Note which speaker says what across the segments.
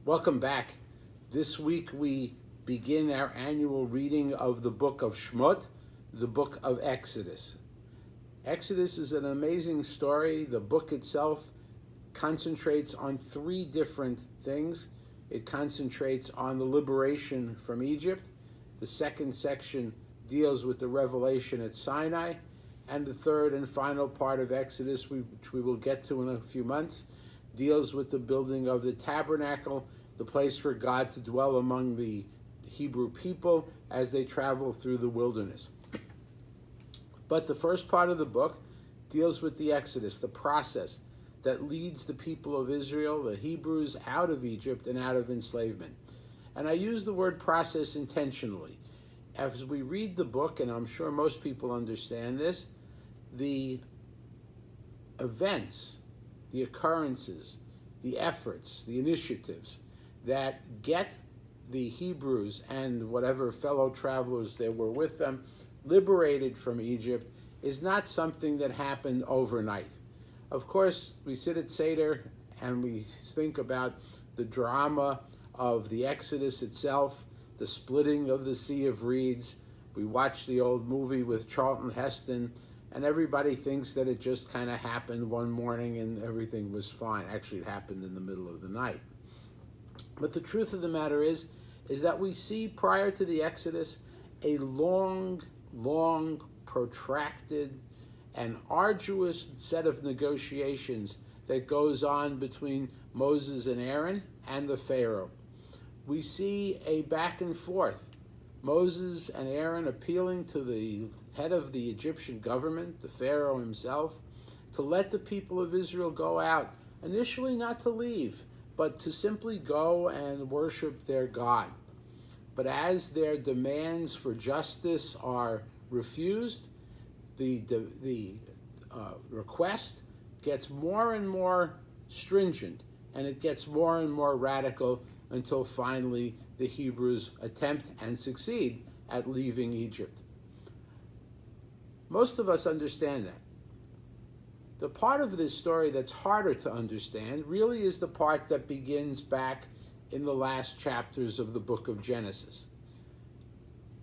Speaker 1: Welcome back. This week we begin our annual reading of the book of Shmot, the book of Exodus. Exodus is an amazing story. The book itself concentrates on three different things. It concentrates on the liberation from Egypt. The second section deals with the revelation at Sinai. And the third and final part of Exodus, which we will get to in a few months, deals with the building of the tabernacle, the place for God to dwell among the Hebrew people as they travel through the wilderness. But the first part of the book deals with the Exodus, the process that leads the people of Israel, the Hebrews, out of Egypt and out of enslavement. And I use the word process intentionally. As we read the book, and I'm sure most people understand this, the events, the occurrences, the efforts, the initiatives that get the Hebrews and whatever fellow travelers there were with them liberated from Egypt is not something that happened overnight. Of course, we sit at Seder and we think about the drama of the Exodus itself, the splitting of the Sea of Reeds. We watch the old movie with Charlton Heston, and everybody thinks that it just kind of happened one morning and everything was fine. Actually, it happened in the middle of the night. But the truth of the matter is that we see prior to the Exodus a long, protracted, and arduous set of negotiations that goes on between Moses and Aaron and the Pharaoh. We see a back and forth. Moses and Aaron appealing to the head of the Egyptian government, the Pharaoh himself, to let the people of Israel go out, initially not to leave, but to simply go and worship their God. But as their demands for justice are refused, the request gets more and more stringent, and it gets more and more radical until finally the Hebrews attempt and succeed at leaving Egypt. Most of us understand that. The part of this story that's harder to understand really is the part that begins back in the last chapters of the book of Genesis.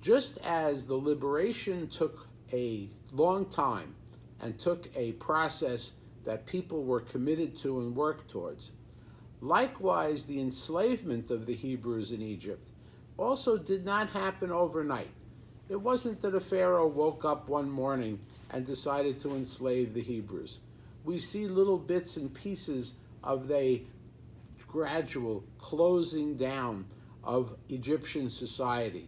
Speaker 1: Just as the liberation took a long time and took a process that people were committed to and worked towards, likewise the enslavement of the Hebrews in Egypt also did not happen overnight. It wasn't that a Pharaoh woke up one morning and decided to enslave the Hebrews. We see little bits and pieces of the gradual closing down of Egyptian society,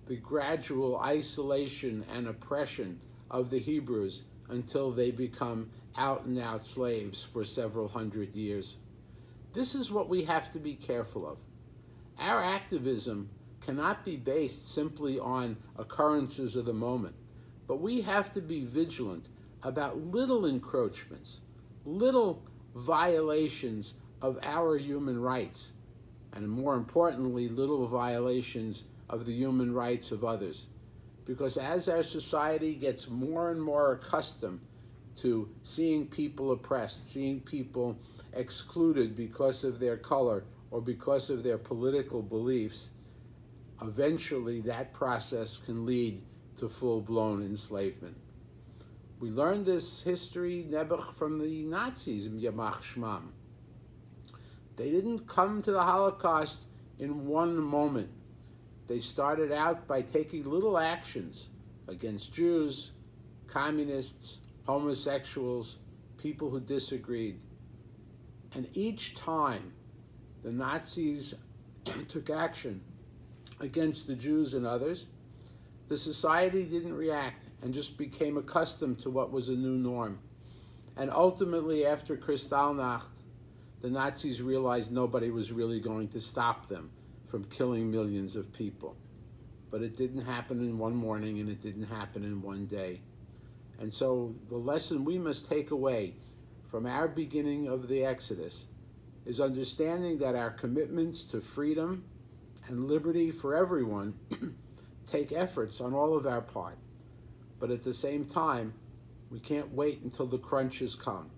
Speaker 1: the gradual isolation and oppression of the Hebrews until they become out-and-out slaves for several hundred years. This is what we have to be careful of. Our activism cannot be based simply on occurrences of the moment, but we have to be vigilant about little encroachments, little violations of our human rights, and more importantly, little violations of the human rights of others. Because as our society gets more and more accustomed to seeing people oppressed, seeing people excluded because of their color or because of their political beliefs, eventually that process can lead to full-blown enslavement. We learned this history, Nebuch, from the Nazis, Yamach Shmam. They didn't come to the Holocaust in one moment. They started out by taking little actions against Jews, communists, homosexuals, people who disagreed. And each time the Nazis took action against the Jews and others, the society didn't react and just became accustomed to what was a new norm. And ultimately, after Kristallnacht, the Nazis realized nobody was really going to stop them from killing millions of people. But it didn't happen in one morning, and it didn't happen in one day. And so the lesson we must take away from our beginning of the Exodus is understanding that our commitments to freedom and liberty for everyone take efforts on all of our part. But at the same time, we can't wait until the crunch has come.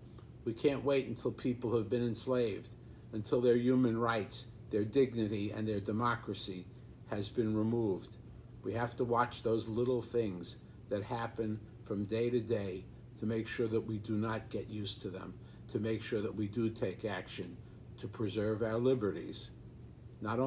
Speaker 1: We can't wait until people have been enslaved, until their human rights their dignity and their democracy has been removed. We have to watch those little things that happen from day to day to make sure that we do not get used to them, to make sure that we do take action to preserve our liberties, not only